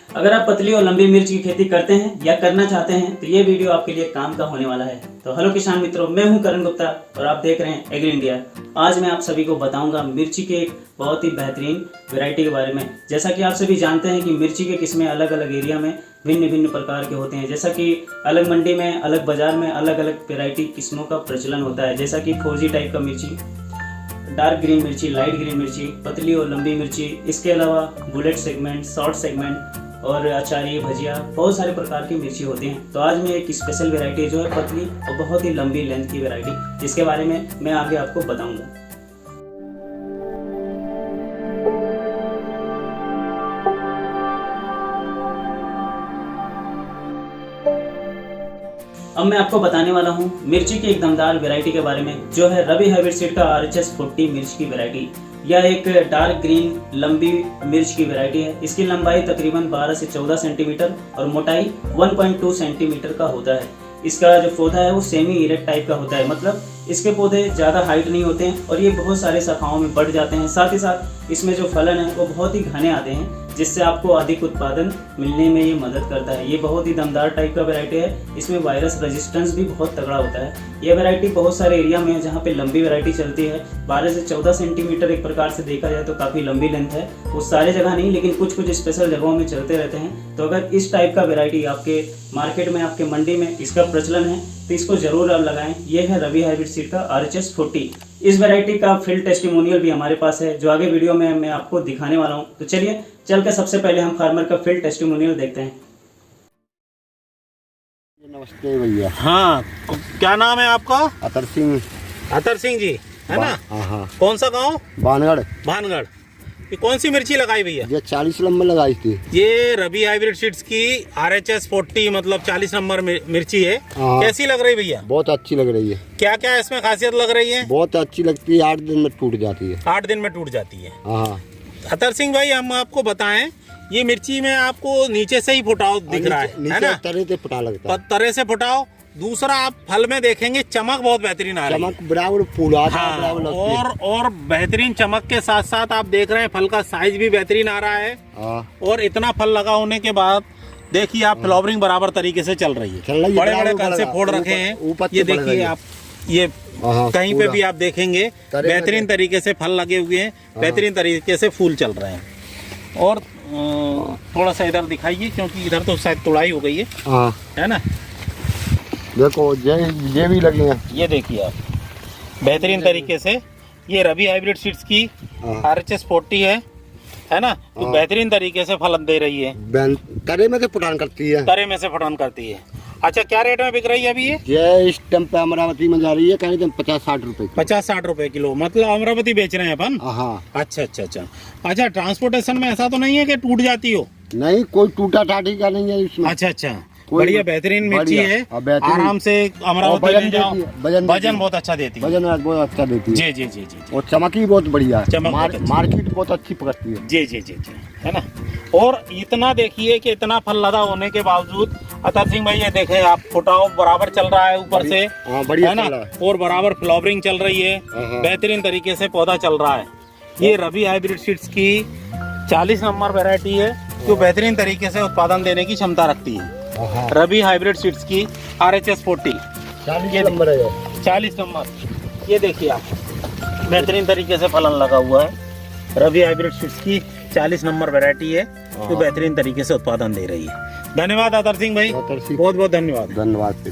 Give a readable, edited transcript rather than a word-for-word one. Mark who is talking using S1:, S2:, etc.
S1: अगर आप पतली और लंबी मिर्च की खेती करते हैं या करना चाहते हैं तो ये वीडियो आपके लिए काम का होने वाला है। तो हेलो किसान मित्रों, मैं हूं करण गुप्ता और आप देख रहे हैं एग्री इंडिया। आज मैं आप सभी को बताऊंगा मिर्ची के एक बहुत ही बेहतरीन वैरायटी के बारे में। जैसा कि आप सभी जानते हैं कि मिर्ची के किस्में अलग अलग एरिया में भिन्न भिन्न प्रकार के होते हैं। जैसा कि अलग मंडी में, अलग बाजार में अलग अलग वैरायटी किस्मों का प्रचलन होता है। जैसा कि 4G टाइप का मिर्ची, डार्क ग्रीन मिर्ची, लाइट ग्रीन मिर्ची, पतली और लंबी मिर्ची, इसके अलावा बुलेट सेगमेंट, शॉर्ट सेगमेंट और अचारी, भजिया, बहुत सारे प्रकार की मिर्ची होती हैं। तो आज मैं एक स्पेशल वैरायटी जो है पतली और बहुत ही लंबी लेंथ की वैरायटी, जिसके बारे में मैं आगे आपको बताऊंगा। अब मैं आपको बताने वाला हूं मिर्ची की एक दमदार वैरायटी के बारे में, जो है रवि हाइब्रिड सीड का RHS 40 मिर्च की वैरायटी। यह एक डार्क ग्रीन लंबी मिर्च की वैरायटी है। इसकी लंबाई तकरीबन 12 से 14 सेंटीमीटर और मोटाई 1.2 सेंटीमीटर का होता है। इसका जो पौधा है वो सेमी इरेक्ट टाइप का होता है, मतलब इसके पौधे ज़्यादा हाइट नहीं होते हैं और ये बहुत सारे शाखाओं में बढ़ जाते हैं। साथ ही साथ इसमें जो फलन है वो बहुत ही घने आते हैं, जिससे आपको अधिक उत्पादन मिलने में ये मदद करता है। ये बहुत ही दमदार टाइप का वैरायटी है। इसमें वायरस रेजिस्टेंस भी बहुत तगड़ा होता है। यह वैरायटी बहुत सारे एरिया में है जहाँ पे लंबी वैरायटी चलती है। 12 से 14 सेंटीमीटर एक प्रकार से देखा जाए तो काफ़ी लंबी लेंथ है। वो सारे जगह नहीं, लेकिन कुछ कुछ स्पेशल जगहों में चलते रहते हैं। तो अगर इस टाइप का वैरायटी आपके मार्केट में, आपके मंडी में इसका प्रचलन है तो इसको जरूर आप लगाएं। ये है रवि हाइब्रिड सीड का RHS 40। इस वैरायटी का फील्ड टेस्टिमोनियल भी हमारे पास है, जो आगे वीडियो में मैं आपको दिखाने वाला हूं। तो चलिए चल के सबसे पहले हम फार्मर का फील्ड टेस्टिमोनियल देखते हैं।
S2: नमस्ते भैया।
S3: हाँ, क्या नाम है आपका?
S2: अतर सिंह।
S3: अतर सिंह जी, है ना?
S2: हाँ हाँ।
S3: कौन सा गांव?
S2: भानगढ़।
S3: भानगढ़। ये कौन सी मिर्ची लगाई भैया?
S2: ये 40 नंबर लगाई थी।
S3: ये रवि हाइब्रिड सीड्स की RHS 40 मतलब 40 नंबर मिर्ची है।
S2: हाँ।
S3: कैसी लग रही भैया?
S2: बहुत अच्छी लग रही है।
S3: क्या क्या इसमें खासियत लग रही है?
S2: बहुत अच्छी लगती है, 8 दिन में टूट जाती है।
S3: 8 दिन में टूट जाती है।
S2: हाँ।
S3: अतर सिंह भाई, हम आपको बताएं, ये मिर्ची में आपको नीचे से ही फुटाव दिख रहा है ना?
S2: तरह से फुटा लगता है।
S3: तरह से फुटाव। दूसरा, आप फल में देखेंगे चमक बहुत बेहतरीन आ रही है।
S2: चमक बराबर फूला था,
S3: हाँ,
S2: बराबर लगती है।
S3: और बेहतरीन चमक के साथ साथ आप देख रहे हैं फल का साइज भी बेहतरीन आ रहा है।
S2: हाँ।
S3: और इतना फल लगा होने के बाद देखिए आप फ्लावरिंग बराबर तरीके से चल रही है। बड़े बड़े कण से फोड़ रखे हैं। ये देखिए आप, ये कहीं पे भी आप देखेंगे बेहतरीन तरीके से फल लगे हुए हैं, बेहतरीन तरीके से फूल चल रहे हैं। और थोड़ा सा इधर दिखाइए, क्योंकि इधर तो शायद तोड़ाई हो गई है ना?
S2: देखो ये भी लगे हैं। ये
S3: देखिए आप, बेहतरीन तरीके से ये रवि हाइब्रिड सीड्स की RHS 40 है ना? तो बेहतरीन तरीके से फलन दे रही है।
S2: तरे में से फुटान करती है।
S3: तरे में से फुटान करती है। अच्छा, क्या रेट में बिक रही है अभी
S2: ये इस टाइम पे अमरावती में जा रही है, कहीं 50-60 रुपए।
S3: 50-60 रुपए किलो, मतलब अमरावती बेच रहे हैं अपन?
S2: हाँ।
S3: अच्छा अच्छा अच्छा। अच्छा, ट्रांसपोर्टेशन में ऐसा तो नहीं है कि टूट जाती हो?
S2: नहीं, कोई टूटा टाटी का नहीं है इसमें।
S3: अच्छा अच्छा, बढ़िया बेहतरीन मिर्ची है। आराम से अमरावती ले जाओ। वजन बहुत अच्छा देती है।
S2: वजन बहुत अच्छा देती है।
S3: जी जी जी जी।
S2: और चमक ही बहुत बढ़िया है। मार्केट बहुत अच्छी पकड़ती है।
S3: जी जी जी जी, है ना? और इतना देखिए कि इतना फल लदा होने के बावजूद अतर सिंह भाई, ये देखें आप, फुटाव बराबर चल रहा है ऊपर से,
S2: बढ़िया
S3: है ना? और बराबर फ्लावरिंग चल रही है, बेहतरीन तरीके से पौधा चल रहा है। ये रवि हाइब्रिड सीड्स की 40 नंबर वैरायटी है, जो बेहतरीन तरीके से उत्पादन देने की क्षमता रखती है। रवि हाइब्रिड सीड्स की RHS 40
S2: 40 नंबर है।
S3: 40 नंबर। ये देखिए आप, बेहतरीन तरीके से फलन लगा हुआ है। रवि हाइब्रिड सीड्स की 40 नंबर वैरायटी है, जो बेहतरीन तरीके से उत्पादन दे रही है। धन्यवाद अतर सिंह भाई, बहुत बहुत धन्यवाद।
S2: धन्यवाद।